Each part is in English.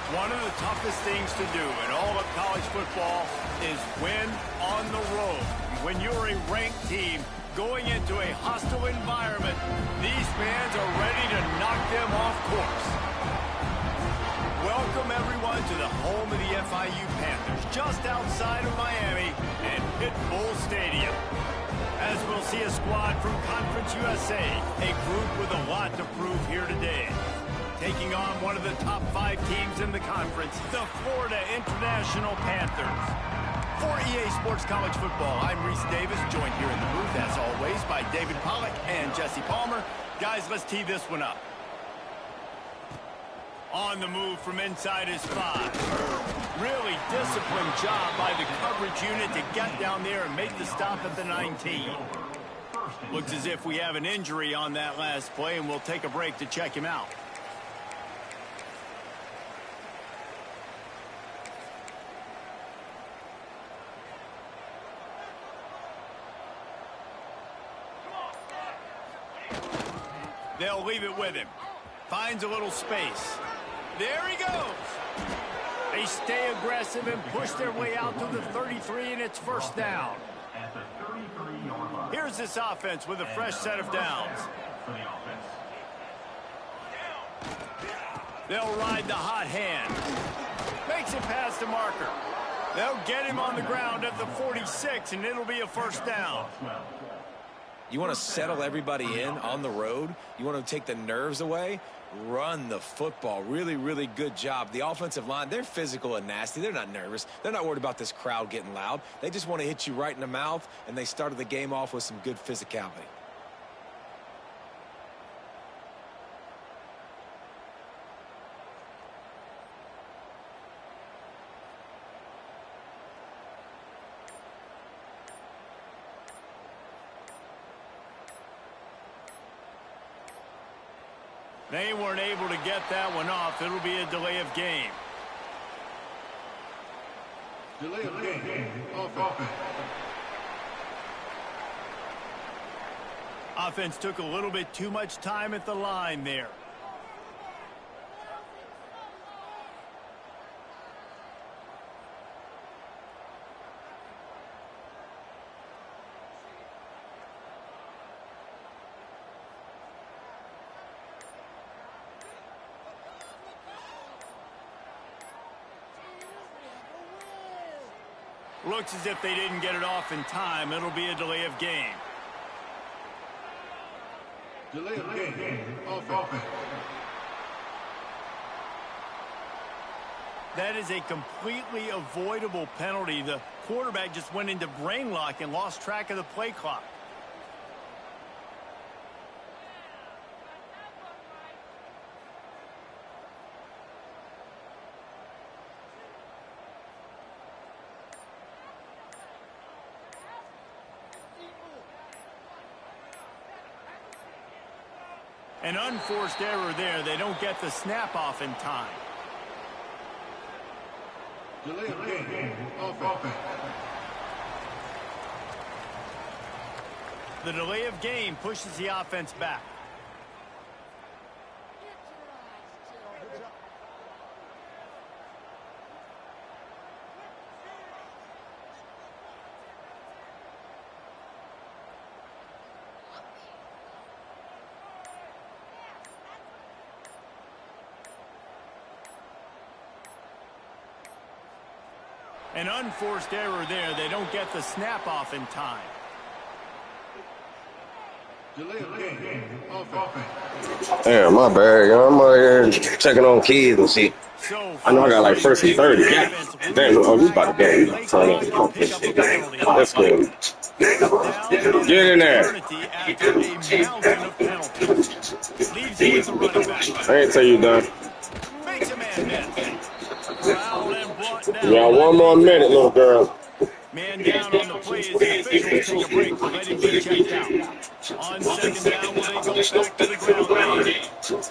One of the toughest things to do in all of college football is win on the road. When you're a ranked team going into a hostile environment, these fans are ready to knock them off course. Welcome, everyone, to the home of the FIU Panthers, just outside of Miami and Pit Bull Stadium. As we'll see a squad from Conference USA, a group with a lot to prove here today. Taking on one of the top 5 teams in the conference, the Florida International Panthers. For EA Sports College Football, I'm Reese Davis, joined here in the booth, as always, by David Pollack and Jesse Palmer. Guys, let's tee this one up. On the move from inside his 5. Really disciplined job by the coverage unit to get down there and make the stop at the 19. Looks as if we have an injury on that last play, and we'll take a break to check him out. They'll leave it with him. Finds a little space. There he goes. They stay aggressive and push their way out to the 33, and it's first down. Here's this offense with a fresh set of downs. They'll ride the hot hand. Makes it past the marker. They'll get him on the ground at the 46, and it'll be a first down. You want to settle everybody in on the road? You want to take the nerves away? Run the football. Really, really good job. The offensive line, they're physical and nasty. They're not nervous. They're not worried about this crowd getting loud. They just want to hit you right in the mouth, and they started the game off with some good physicality. They weren't able to get that one off. It'll be a delay of game. Delay of game. Offense. Offense took a little bit too much time at the line there. Looks as if they didn't get it off in time. It'll be a delay of game. Delay of game. Offense. That is a completely avoidable penalty. The quarterback just went into brain lock and lost track of the play clock. An unforced error there. They don't get the snap off in time. Delay of game. Offense. The delay of game pushes the offense back. An unforced error there. They don't get the snap off in time. Delay of game. Offense. Damn, my bad, y'all. I'm out here checking on kids and shit. I know I got like first and 30. Damn, oh, you about to game. That's good. Get in there. I ain't tell you done. Yeah, one more minute, little girl. Man down on the play as the officials take a break to let him be checked out. On second down, will they go back to the ground? Here's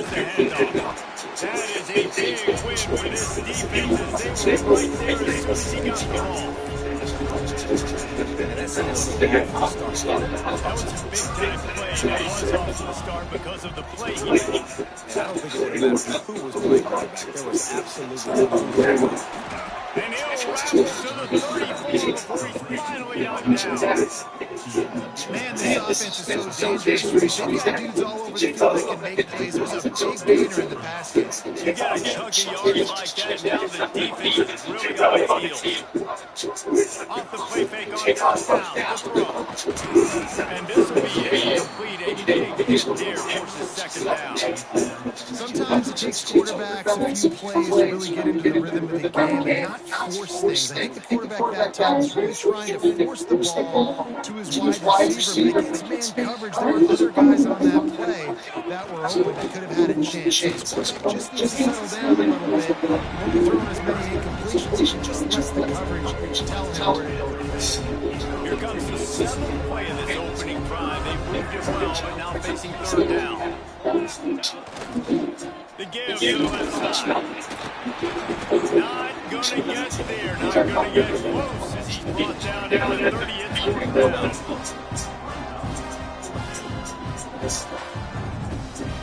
the handoff. That is a big win for this defense as they were right there as soon as he got the ball. And that's stay a little bit off to start. That was a big-time play, and it was off to the start because of the play he made. And I don't think it would have mattered who was playing quarterback. There was absolutely no movement. And he'll rattle to the 34 before he's finally knocked down. Man, this offense is so dangerous. They've got dudes all over the field that can make plays. There's a big gainer in the pass game. You get a chunk of yards like that, now the defense is really on its heels. Off the play fake on touchdown, the throw. And this will be incomplete, a big dare forces second down. Sometimes it takes quarterbacks a few plays to really get into the rhythm of the game and not force things. I think the quarterback that time was really trying to force the ball to his wide receiver, but against man coverage, there were other guys on that play that were open that could have had a chance. So this quarterback just needs to settle down a little bit. Won't be throwing as many incompletions. He should just let the coverage tell him where it is. Here comes the seventh play of this opening drive. They moved it well, but now facing third down. The give to the left side. Not going to get there. Not going to get close as he's brought down at the 30. It's fourth down.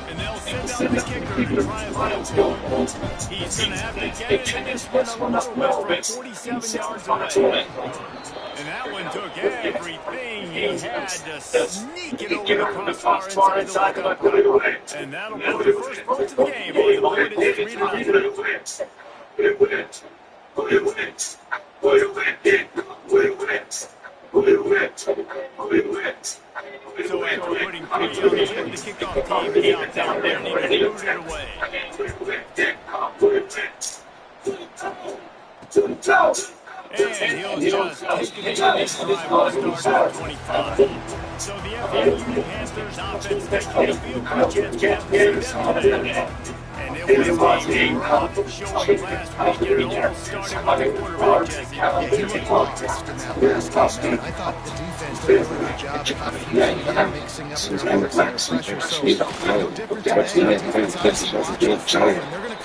And they'll send out the kicker to try and field goal. He's going to have to get into this one a little bit from 47 yards away. And that one took everything he had to sneak it over the crossbar inside the left line. And that'll put the first point to the game. On the board, it's 3-0. So after putting 3 on the kickoff team is out down there and he can move it away. And he'll just take it into this drive will start at 25. So the FIU Panthers offense taking the field goal chance we haven't seen them today. And it was a rough showing last week. It all started with the quarterback, Jesse. Yeah, he looked lost in that last game. I thought the defense did a really good job of mixing up their efforts and their pressure. So, no different today. The defense obviously watched the film, and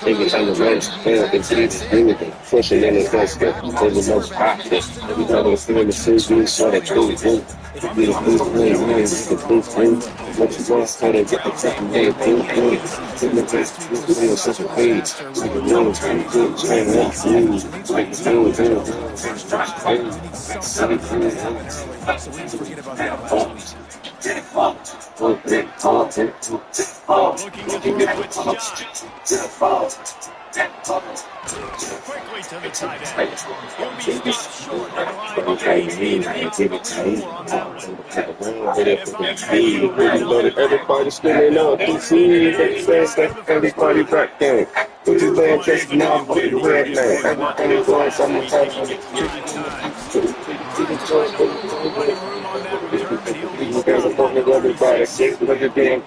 they're going to come out and pushing in the first step. There's the most practice. Every time I feel the Seagulls, so that cool thing. The blue thing. What you want to get the second day, blue thing. Feel such a page. Like a little tiny good train like smooth. Like the blue thing. So we need to forget about that last week. Looking at the switch shot. Quickly to the tight end. He'll be stopped short of the line. Everybody spinning up. Everybody back there. Put your leg just now for the red man. Everything going somewhere. Everybody sick, look at them.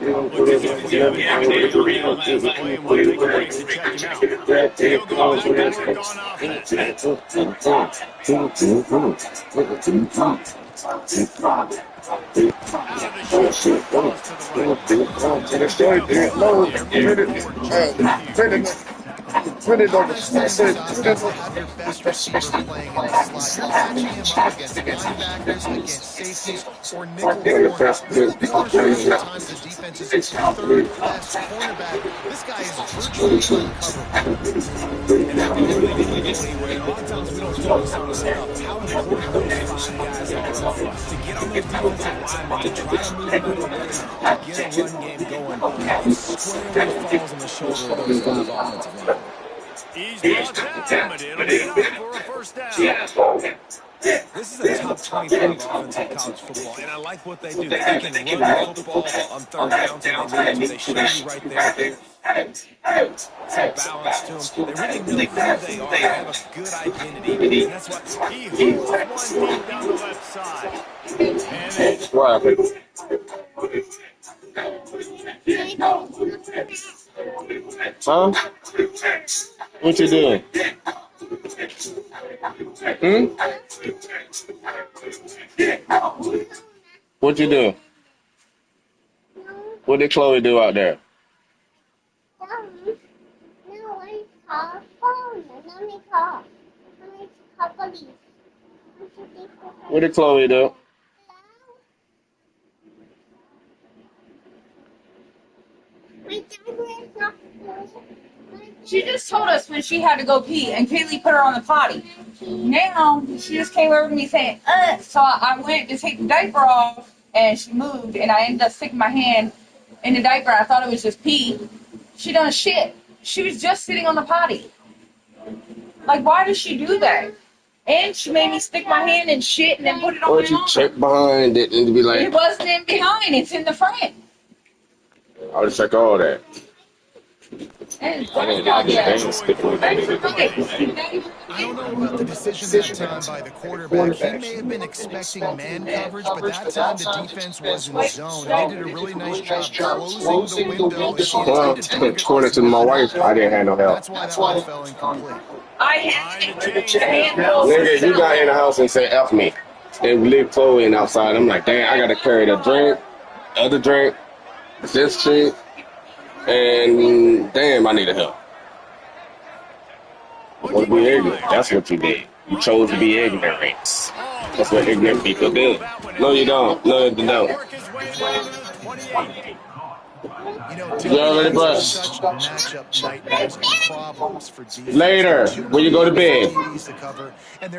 Put it on the have their best receiver playing in the slot. You're matching him up against linebackers, against safeties, or nickel corners. The times the defense is its third best cornerback. This guy is virtually uncoverable. And that really didn't go anywhere. And a lot of times we don't focus on this enough. How important those 5 guys are to get on those defensive linemen, to try to move them away, to get a run game going. Squarely falls on the shoulder of those 5 offensive linemen. He's brought down, but it'll be enough for a first down. This is a top 25 offense in college football, and I like what they do. They can run the football on third downs when they need to. They show you right there. Some balance to them. They really know who they are. They have a good identity, and that's what he holds one deep down the left side. And it's huh? What you doing? What you do? What did Chloe do out there? What did Chloe do? She just told us when she had to go pee, and Kaylee put her on the potty. Now, she just came over to me saying, so I went to take the diaper off, and she moved, and I ended up sticking my hand in the diaper. I thought it was just pee. She done shit. She was just sitting on the potty. Like, why does she do that? And she made me stick my hand in shit and then put it on my arm. Or you check behind it and be like... It wasn't in behind. It's in the front. I would check all that. I don't know about the decision that time by the quarterback. He may have been expecting man coverage, but that time the defense was in zone. They did a really nice job closing the window. According to my wife, I didn't have no help. That's why that one fell incomplete. I had to handle. Nigga, you got in the house and said F me. And leave Chloe in outside. I'm like, dang, I gotta carry the drink, other drink, this shit. And damn, I need help. I want to be ignorant. That's what you did. You chose to be ignorant. That's what ignorant people do. No, you don't. No, you don't. You already brushed. Later, when you go to bed.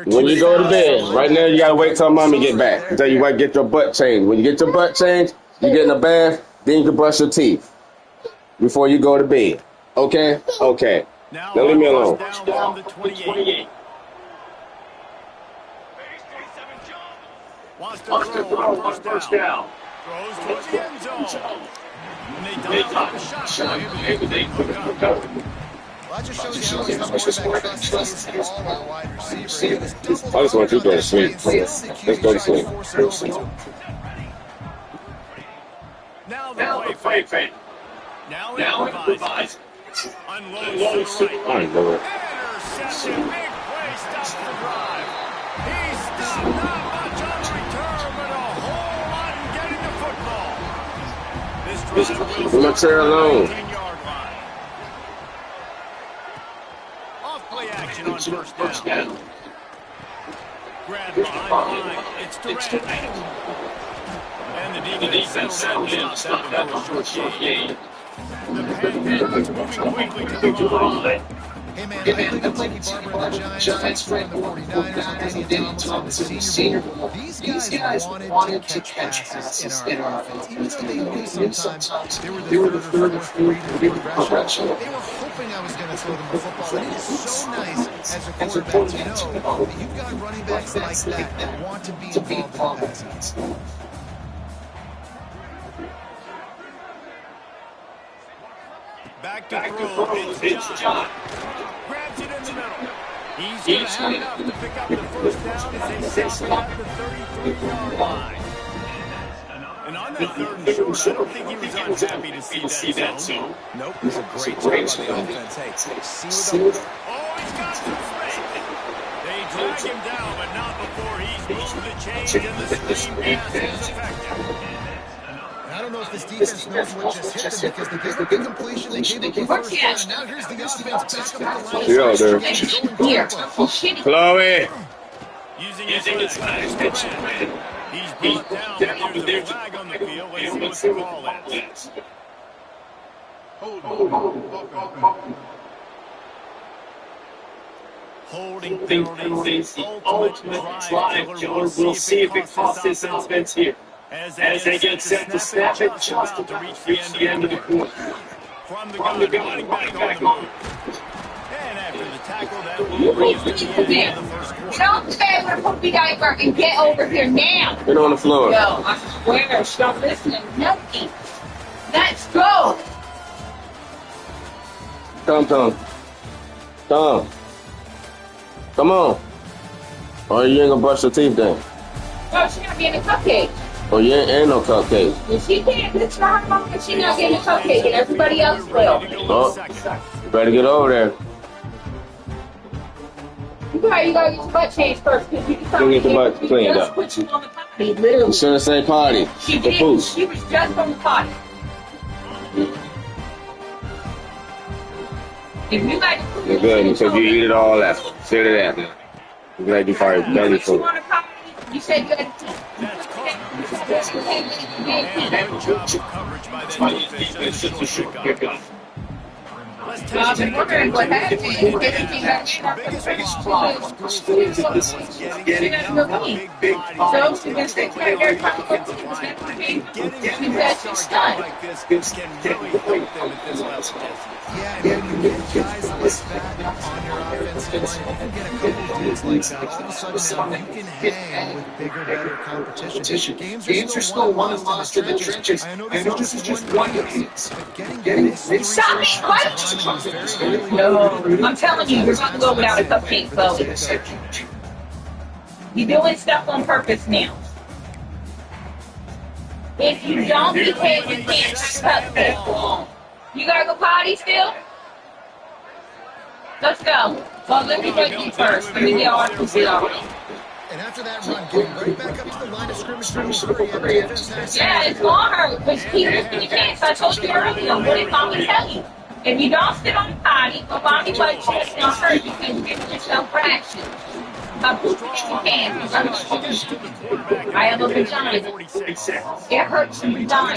When you go to bed. Right now, you gotta wait till mommy get back. Until you wait, get your butt changed. When you get your butt changed, you get in the bath, then you can brush your teeth before you go to bed. Okay? Okay. Now leave me alone. Down the 28. Wants to throw first down. Throws towards the end zone. And they don't take a shot. Maybe they hook up. Well, that just shows you how much the quarterback trusts his ball on a wide receiver. I just want you to go to sleep. Let's go to sleep. Now the play fake. Now improvise. Unloads to the right. Interception. Big play. Stops the drive. He stopped not much on the return, but a whole lot in getting the football. This drive will start alone. 10-yard line. Off play action on first down. Grab behind the line. It's Durant. And the defense settled in. Stopped that for a short gain. The Panthers moving quickly to the line. Hey man, I played with Tiki Barber and the Giants, from the 49ers, and Danny Thomas in the Senior Bowl. These guys wanted to catch passes in our offense, even though they knew sometimes they were the third or fourth read progression. They were hoping I was going to throw them the football, and it is so nice as a quarterback to know that you've got running backs like that want to be involved in the passing. Back to throw, it's John. Grabs it in the middle. He's going to have enough to pick up the first down as they stop at the 33-yard line. And on that third and short, I don't think he was unhappy to see that zone. Nope, it was a great job by the offense. Hey, see what the... Oh, he's got some space. They drag him down, but not before he's moved the chains and the screen pass is effective. I don't know if this defense knows what just hit them because they gave up incompletion, they gave up the first down, and now here's the offense back up the line. Chloe. Using his legs. He's brought down, but there's a flag on the field. Let's see what the call is. Holding penalties, the ultimate drive killer. We'll see if it costs this offense here. As they get set to snap it, just to reach the end of the court. From the gun, running back on the move. And after the tackle, that will bring us to the end of the first quarter. Get off the bed with a puppy diaper and get over here now. Get on the floor. Yo, I swear, stop listening. Nothing. Let's go. Come on. Or you ain't gonna brush your teeth then. No, she not getting a cupcake. Oh, you ain't no cupcake. She can't. It's not her mom, but she not getting a cupcake, and everybody else will. Oh, you better get over there. You gotta get your butt changed first, because you You get your butt cleaned up. Put you on the potty, literally. You shouldn't say potty. She did. She was just on the potty. If you like, you're good because you eat it all out. Sit it out. I'm glad you probably belly full. You said you had to. And good job of coverage by that defense. Just a short pickup. I've been wondering what happened. He came back in after the first getting out of the big. So she's going to take care of their time. She said she's stunned. Like this can really help them at this level. Yeah, and when you get guys like that on your offensive line, you can get a couple dudes like that. All of a sudden, now you can hang with bigger, better competition. Games are still won and lost in the trenches. I know this is just one game, but getting this Stop it! What? No, I'm telling you, you're about to go without a cupcake, Chloe. You're doing stuff on purpose now. If you don't behave, you can't have cupcake. You gotta go potty still? Let's go. Well, let me take you first. Let me get all this out. And after that run, getting right back up to the line of scrimmage. Yeah, it's gonna hurt, because keep lifting your chance. I told you earlier, what did mommy tell you? If you don't sit on the potty, or mommy likes you, it's gonna hurt you because you're giving yourself fraction. I have a vagina. It hurts in the vagina.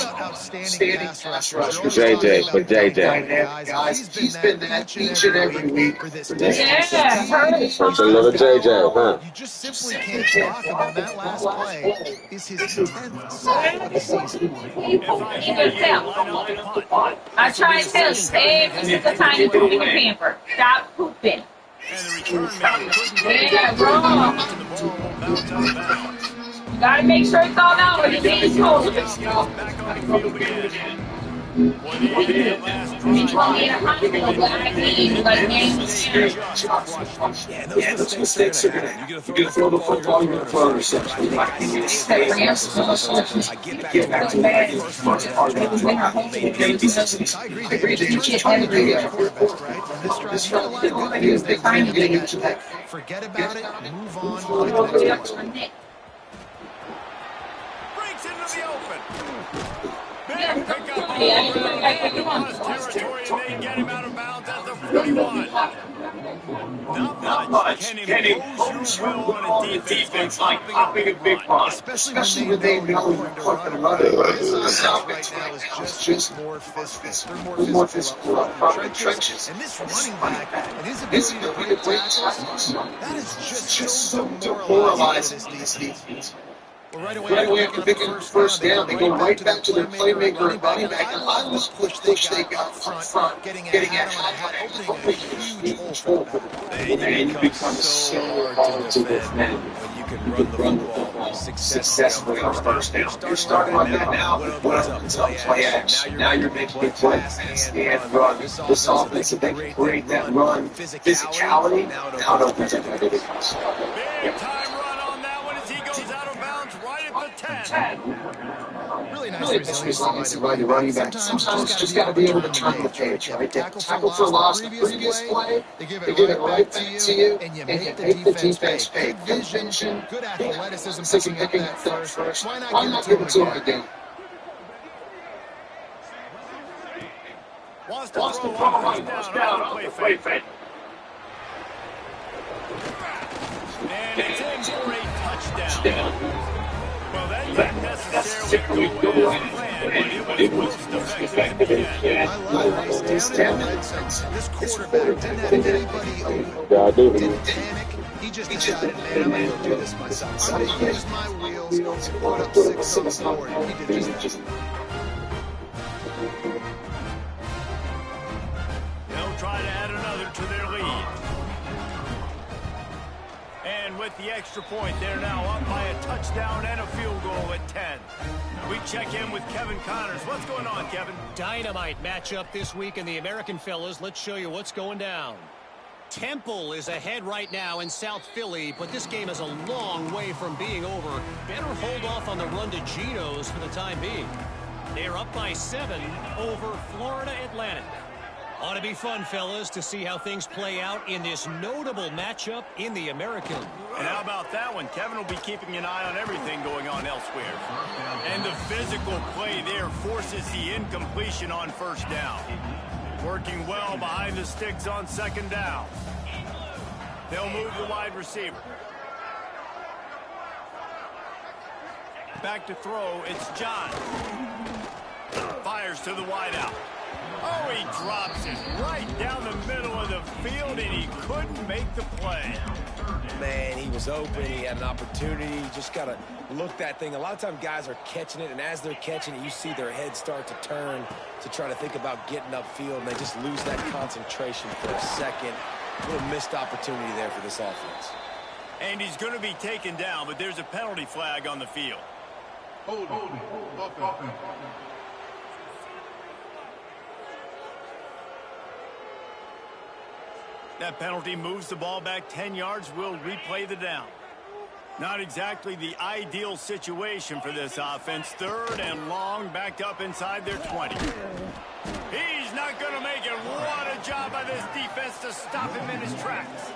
JJ, for JJ. Guys, he's been that each and every week for this team. Yeah, hurts. It's another JJ, huh? You just simply can't talk about that last play. Is his 10th sack of the season. I try and tell you, every single time you poop in your pamper, stop pooping. And the return man couldn't Yeah, wrong. You gotta make sure it's all out or the game's over. back on the field again. Well, they had that last drive. You told me in a hospital, but I need like games. Yeah, those mistakes are gonna happen. You're gonna throw the football, you're gonna throw an interception. I get back to the first part. I agree. You can't this run, forget about it, move on. Breaks into the open. Big pickup all around territory, and they get him out of bounds at the 41. Not much can impose your will on a defense like popping a big run. Especially when they know you're going to run it. Right now is just more physical. They're more physical up in the trenches. And this running back and his ability to break tackles, that is just so demoralizing this defense. Right away after picking the first down, they go right back to their playmaker and running back. And I was push they got front, getting a hat, opening a huge hole for the back. And you become so hard to defend when you can run the football successfully on first down. You're starting on that now. What opens up play action? Now you're making it pass and run. This offense, if they can create that run, physicality, now it opens up everything else. Big time run on that one as he goes out of bounds right at the 10. Really nice resiliency by the running back. Sometimes just got to be able to turn the page, right? Tackle for loss the previous play, they give it right back to you, and you make the defense pay. Good vision, good athleticism, picking up that first. Why not give it to him again? Wants to throw on first down on the play fake. And it's in for a touchdown. Well, that didn't necessarily go as planned, but it was most effective again. I love this down in the red zone. This quarterback didn't have anybody didn't panic. He just decided, man, I'm going to go do this myself. I'm going to use my wheels and put up 6 on the board. He did just They'll try to add another to their lead. And with the extra point, they're now up by a touchdown and a field goal at 10. We check in with Kevin Connors. What's going on, Kevin? Dynamite matchup this week in the American, fellas. Let's show you what's going down. Temple is ahead right now in South Philly, but this game is a long way from being over. Better hold off on the run to Geno's for the time being. They're up by 7 over Florida Atlantic. Ought to be fun, fellas, to see how things play out in this notable matchup in the American. And how about that one? Kevin will be keeping an eye on everything going on elsewhere. And the physical play there forces the incompletion on first down. Working well behind the sticks on second down. They'll move the wide receiver. back to throw. It's John. Fires to the wideout. Oh, he drops it right down the middle of the field, and he couldn't make the play. Man, he was open. He had an opportunity. You just got to look that thing. A lot of times guys are catching it, and as they're catching it, you see their head start to turn to try to think about getting upfield, and they just lose that concentration for a second. A little missed opportunity there for this offense. And he's going to be taken down, but there's a penalty flag on the field. Hold offense. That penalty moves the ball back 10 yards. We'll replay the down. Not exactly the ideal situation for this offense. 3rd and long, backed up inside their 20. He's not going to make it. What a job by this defense to stop him in his tracks.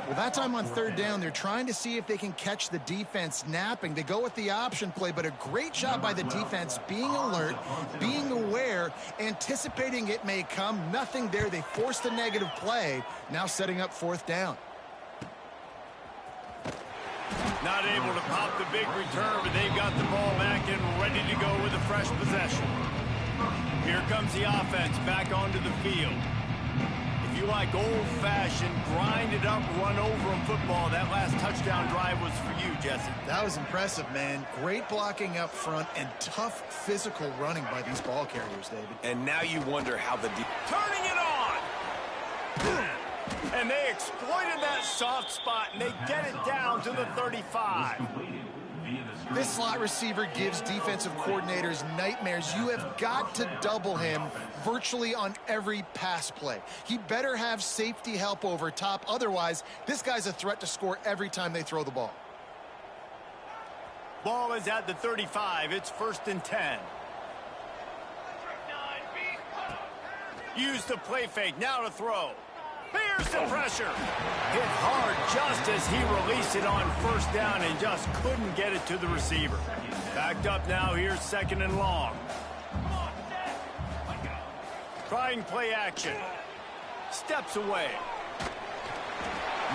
Well, that time on 3rd down, they're trying to see if they can catch the defense napping. They go with the option play, but a great job by the defense being alert, being aware, anticipating it may come. Nothing there. They forced a negative play, now setting up 4th down. Not able to pop the big return, but they've got the ball back and ready to go with a fresh possession. Here comes the offense back onto the field. If you like old-fashioned, grind-it-up, run-over-'em football, that last touchdown drive was for you, Jesse. That was impressive, man. Great blocking up front and tough physical running by these ball carriers, David. And now you wonder how the turning it on! And they exploited that soft spot, and they get it down to the 35. This slot receiver gives defensive coordinators nightmares. You have got to double him virtually on every pass play. He better have safety help over top. Otherwise, this guy's a threat to score every time they throw the ball. Ball is at the 35. It's 1st and 10. Use the play fake. Now to throw. Here's the pressure. Hit hard just as he released it on 1st down and just couldn't get it to the receiver. Backed up now. Here's 2nd and long. Trying play action. Steps away.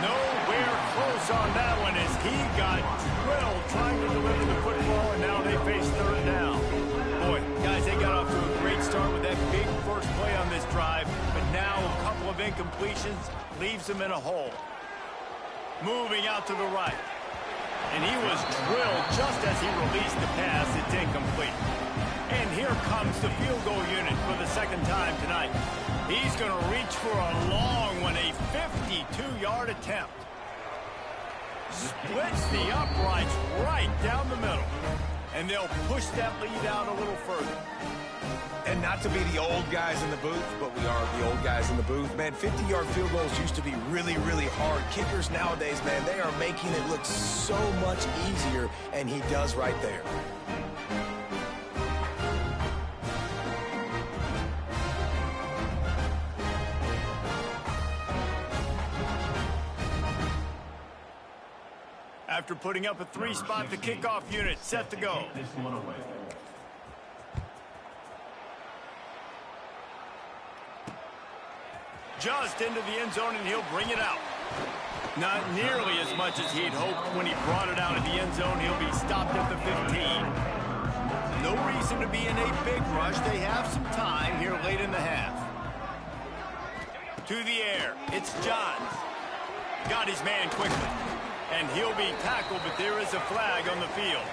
Nowhere close on that one as he got drilled trying to deliver the football, and now they face 3rd down. Boy, guys, they got off to a great start with that big first play on this drive, but now a couple of incompletions leaves them in a hole. Moving out to the right. And he was drilled just as he released the pass. It's incomplete. And here comes the field goal unit for the 2nd time tonight. He's going to reach for a long one, a 52-yard attempt. Splits the uprights right down the middle. And they'll push that lead out a little further. And not to be the old guys in the booth, but we are the old guys in the booth. Man, 50-yard field goals used to be really, really hard. Kickers nowadays, man, they are making it look so much easier, and he does right there. After putting up a 3-spot, the kickoff unit set to go. Just into the end zone, and he'll bring it out. Not nearly as much as he'd hoped when he brought it out of the end zone. He'll be stopped at the 15. No reason to be in a big rush. They have some time here late in the half. To the air. It's Johns. Got his man quickly. And he'll be tackled, but there is a flag on the field.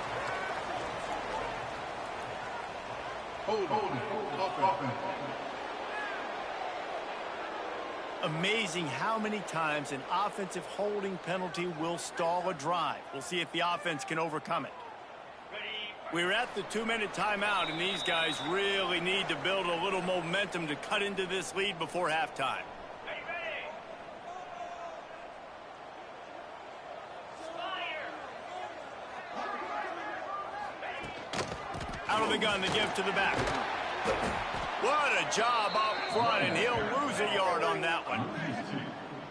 Amazing how many times an offensive holding penalty will stall a drive. We'll see if the offense can overcome it. We're at the 2-minute timeout, and these guys really need to build a little momentum to cut into this lead before halftime. Out of the gun, the give to the back. What a job up front, and he'll lose a yard on that one.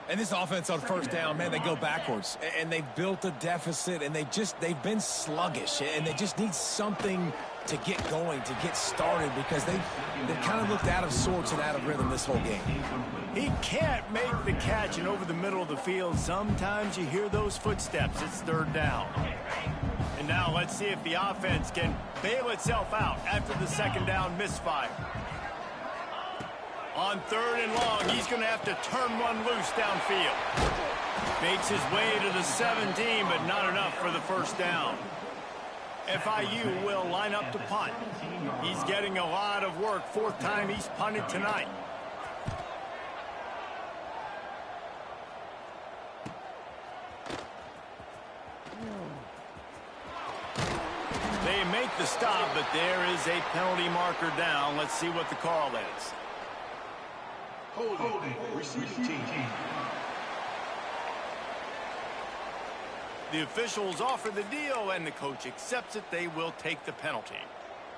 And this offense on 1st down, man, they go backwards. And they've built a deficit, and they've been sluggish. And they just need something to get going, to get started, because they've kind of looked out of sorts and out of rhythm this whole game. He can't make the catch, and over the middle of the field, sometimes you hear those footsteps. It's 3rd down. And now let's see if the offense can bail itself out after the second down misfire. On 3rd and long, he's going to have to turn one loose downfield. Makes his way to the 17, but not enough for the first down. FIU will line up to punt. He's getting a lot of work. 4th time he's punted tonight. They make the stop, but there is a penalty marker down. Let's see what the call is. Holding. Receiving team. The officials offer the deal, and the coach accepts it. They will take the penalty.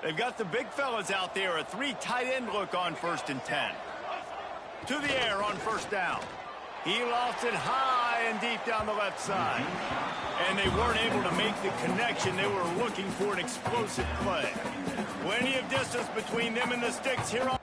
They've got the big fellas out there. A 3 tight end look on 1st and 10. To the air on 1st down. He lost it high and deep down the left side. And they weren't able to make the connection. They were looking for an explosive play. Plenty of distance between them and the sticks here on.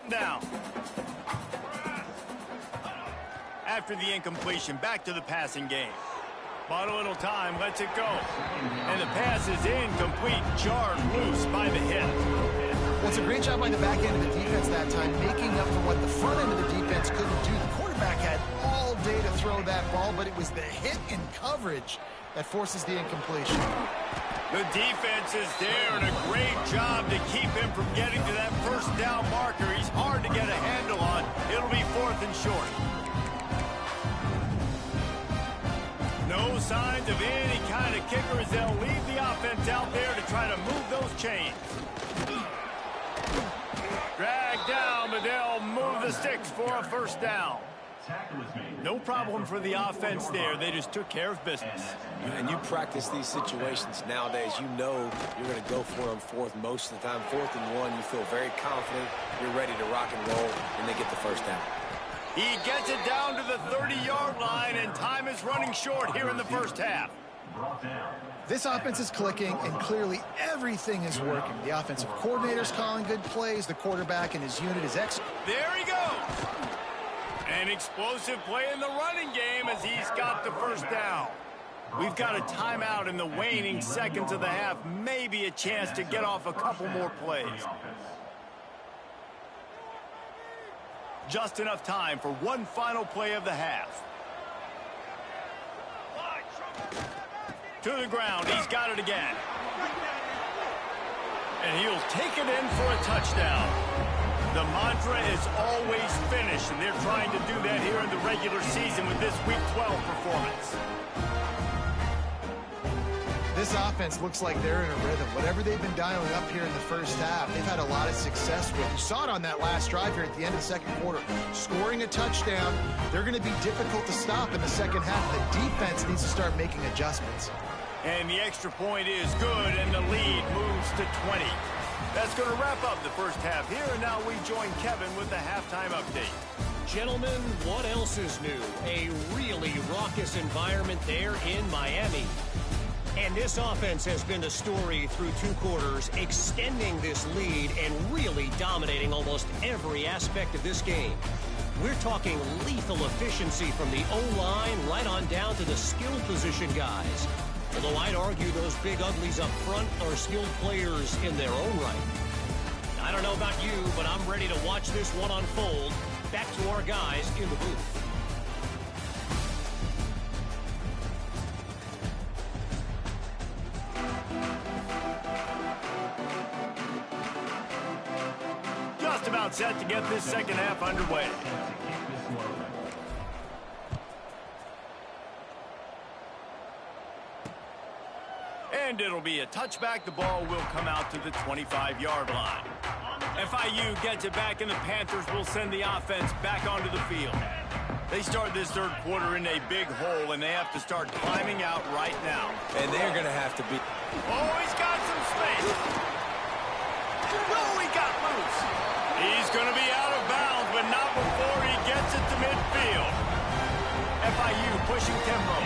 Down. After the incompletion, back to the passing game. Bought a little time, lets it go. And the pass is incomplete, jarred loose by the hit. Well, it's a great job by the back end of the defense that time, making up for what the front end of the defense couldn't do. The quarterback had all day to throw that ball, but it was the hit in coverage that forces the incompletion. The defense is there, and a great job to keep him from getting to that first down marker. He's hard to get a handle on. It'll be 4th and short. No signs of any kind of kicker as they'll leave the offense out there to try to move those chains. Dragged down, but they'll move the sticks for a first down. No problem for the offense there. They just took care of business. And you practice these situations nowadays. You know you're going to go for them 4th most of the time. 4th and 1, you feel very confident. You're ready to rock and roll, and they get the first down. He gets it down to the 30-yard line, and time is running short here in the first half. This offense is clicking, and clearly everything is working. The offensive coordinator's calling good plays. The quarterback and his unit is excellent. There he goes. An explosive play in the running game as he's got the first down. We've got a timeout in the waning seconds of the half. Maybe a chance to get off a couple more plays. Just enough time for one final play of the half. To the ground. He's got it again. And he'll take it in for a touchdown. The mantra is always finish, and they're trying to do that here in the regular season with this Week 12 performance. This offense looks like they're in a rhythm. Whatever they've been dialing up here in the first half, they've had a lot of success with. You saw it on that last drive here at the end of the second quarter. Scoring a touchdown, they're going to be difficult to stop in the second half. The defense needs to start making adjustments. And the extra point is good, and the lead moves to 20. That's going to wrap up the first half here, and now we join Kevin with the halftime update. Gentlemen, what else is new? A really raucous environment there in Miami. And this offense has been the story through 2 quarters, extending this lead and really dominating almost every aspect of this game. We're talking lethal efficiency from the O-line right on down to the skill position guys. Although I'd argue those big uglies up front are skilled players in their own right. I don't know about you, but I'm ready to watch this one unfold. Back to our guys in the booth. timeout set to get this second half underway. And it'll be a touchback. The ball will come out to the 25-yard line. FIU gets it back, and the Panthers will send the offense back onto the field. They start this third quarter in a big hole, and they have to start climbing out right now. And they're going to have to be... Oh, he's got some space. Oh, he got loose. He's going to be out of bounds, but not before he gets it to midfield. FIU pushing tempo.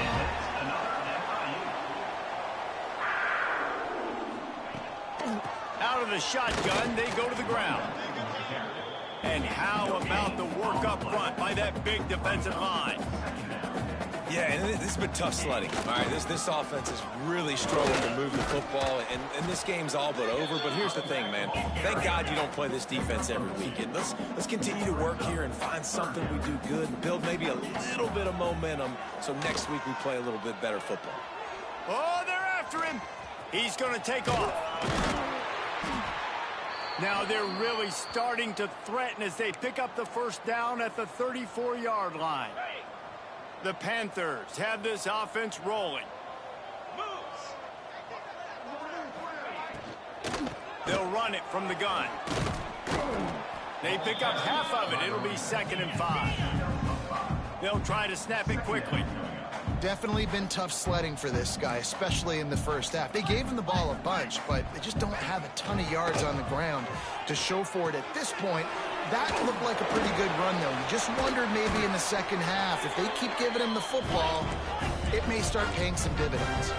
Out of the shotgun, they go to the ground. And how about the work up front by that big defensive line? Yeah, and this has been tough sledding. All right, this offense is really struggling to move the football, and this game's all but over. But here's the thing, man. Thank God you don't play this defense every weekend. Let's continue to work here and find something we do good and build maybe a little bit of momentum so next week we play a little bit better football. Oh, they're after him. He's going to take off. Now they're really starting to threaten as they pick up the first down at the 34-yard line. The Panthers have this offense rolling. They'll run it from the gun. They pick up half of it. It'll be 2nd and 5. They'll try to snap it quickly. Definitely been tough sledding for this guy, especially in the first half. They gave him the ball a bunch, but they just don't have a ton of yards on the ground to show for it at this point. That looked like a pretty good run, though. You just wondered maybe in the second half, if they keep giving him the football, it may start paying some dividends.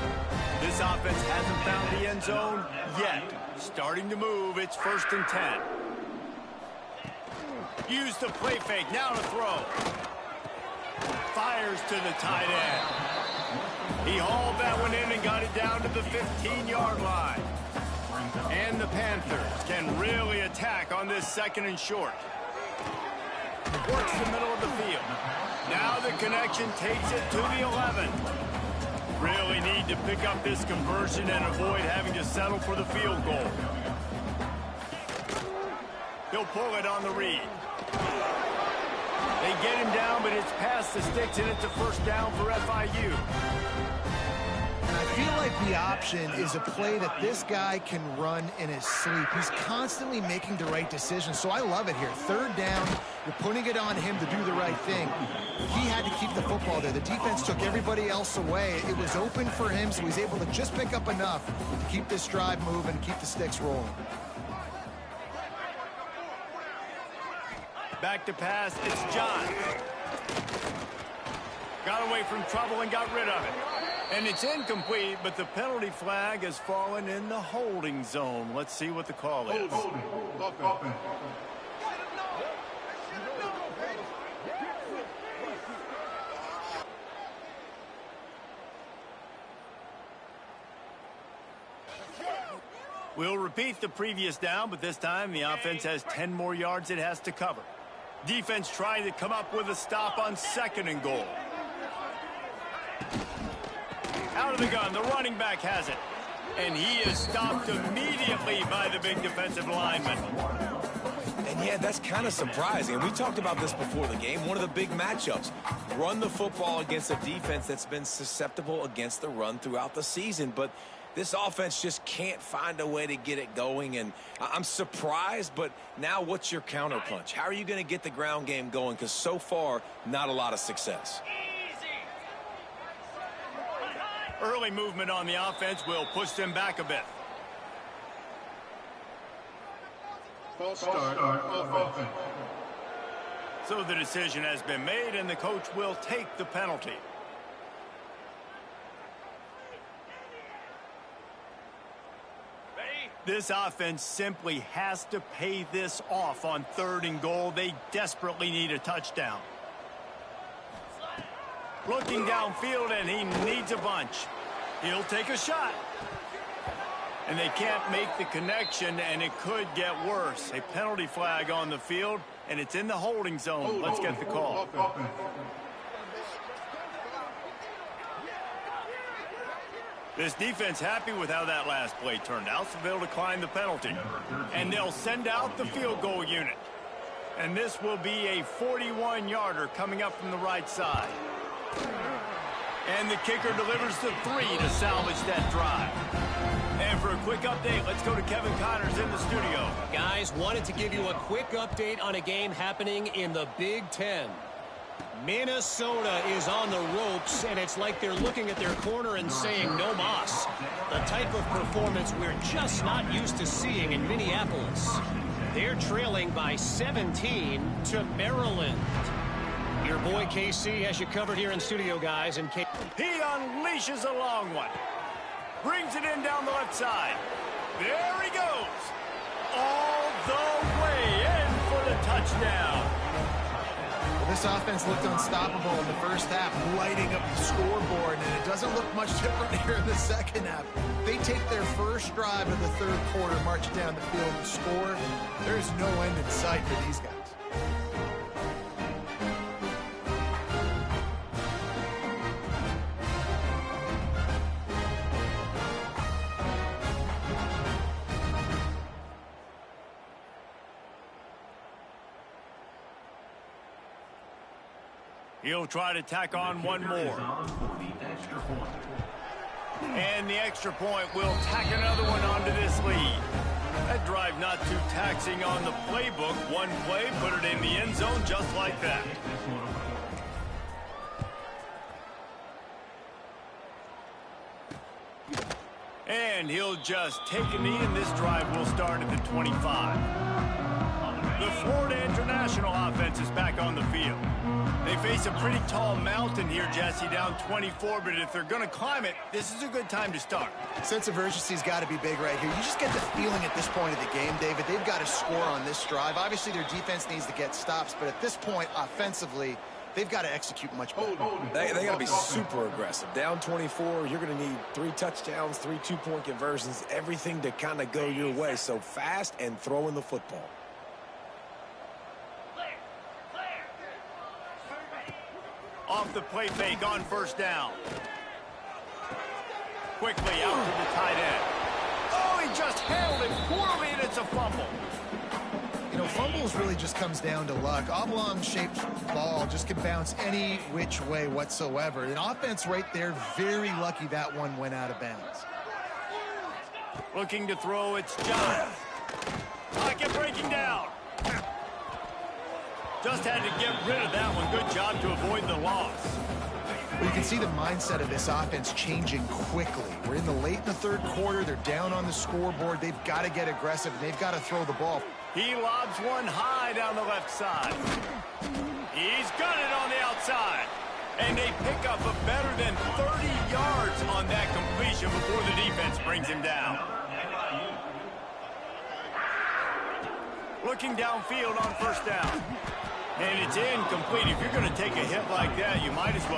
This offense hasn't found the end zone yet. Starting to move, it's 1st and 10. Use the play fake, now to throw. Fires to the tight end. He hauled that one in and got it down to the 15-yard line. And the Panthers can really attack on this 2nd and short. Works the middle of the field. Now the connection takes it to the 11. Really need to pick up this conversion and avoid having to settle for the field goal. He'll pull it on the read. They get him down, but it's past the sticks, and it's a first down for FIU. And I feel like the option is a play that this guy can run in his sleep. He's constantly making the right decision, so I love it here. 3rd down, you're putting it on him to do the right thing. He had to keep the football there. The defense took everybody else away. It was open for him, so he's able to just pick up enough to keep this drive moving, keep the sticks rolling. Back to pass, it's John. Got away from trouble and got rid of it. And it's incomplete, but the penalty flag has fallen in the holding zone. Let's see what the call is. Holding. We'll repeat the previous down, but this time the offense has 10 more yards it has to cover. Defense trying to come up with a stop on 2nd and goal. Out of the gun, the running back has it. And he is stopped immediately by the big defensive lineman. And yeah, that's kind of surprising. And we talked about this before the game. One of the big matchups. Run the football against a defense that's been susceptible against the run throughout the season. But this offense just can't find a way to get it going, and I'm surprised, but now what's your counterpunch? How are you going to get the ground game going? Because so far, not a lot of success. Early movement on the offense will push them back a bit. False start. Offense. So the decision has been made, and the coach will take the penalty. This offense simply has to pay this off on 3rd and goal. They desperately need a touchdown. Looking downfield, and he needs a bunch. He'll take a shot. And they can't make the connection, and it could get worse. A penalty flag on the field, and it's in the holding zone. Let's get the call. This defense happy with how that last play turned out, so they'll decline the penalty. And they'll send out the field goal unit. And this will be a 41-yarder coming up from the right side. And the kicker delivers the 3 to salvage that drive. And for a quick update, let's go to Kevin Connors in the studio. Guys, wanted to give you a quick update on a game happening in the Big Ten. Minnesota is on the ropes, and it's like they're looking at their corner and saying, no mas. The type of performance we're just not used to seeing in Minneapolis. They're trailing by 17 to Maryland. Your boy KC has you covered here in studio, guys. And he unleashes a long one. Brings it in down the left side. There he goes. All the way in for the touchdown. Well, this offense looked unstoppable in the first half, lighting up the scoreboard, and it doesn't look much different here in the second half. They take their first drive of the third quarter, march down the field and score. There's no end in sight for these guys. He'll try to tack on one more. And the extra point will tack another one onto this lead. That drive not too taxing on the playbook. One play, put it in the end zone just like that. And he'll just take a knee, and this drive will start at the 25. The Florida International offense is back on the field. They face a pretty tall mountain here, Jesse, down 24, but if they're going to climb it, this is a good time to start. Sense of urgency's got to be big right here. You just get the feeling at this point of the game, David, they've got to score on this drive. Obviously, their defense needs to get stops, but at this point, offensively, they've got to execute much better. They got to be super aggressive. Down 24, you're going to need 3 touchdowns, 3 two-point conversions, everything to kind of go your way. So fast and throwing the football. Off the play fake on first down. Quickly out to the tight end. Oh, he just handled it poorly, and it's a fumble. You know, fumbles really just comes down to luck. Oblong-shaped ball just can bounce any which way whatsoever. An offense right there, very lucky that one went out of bounds. Looking to throw, it's John. Pocket breaking down. Just had to get rid of that one. Good job to avoid the loss. Well, you can see the mindset of this offense changing quickly. We're in the third quarter. They're down on the scoreboard. They've got to get aggressive, and they've got to throw the ball. He lobs one high down the left side. He's got it on the outside. And they pick up a better than 30 yards on that completion before the defense brings him down. Looking downfield on first down. And it's incomplete. If you're going to take a hit like that, you might as well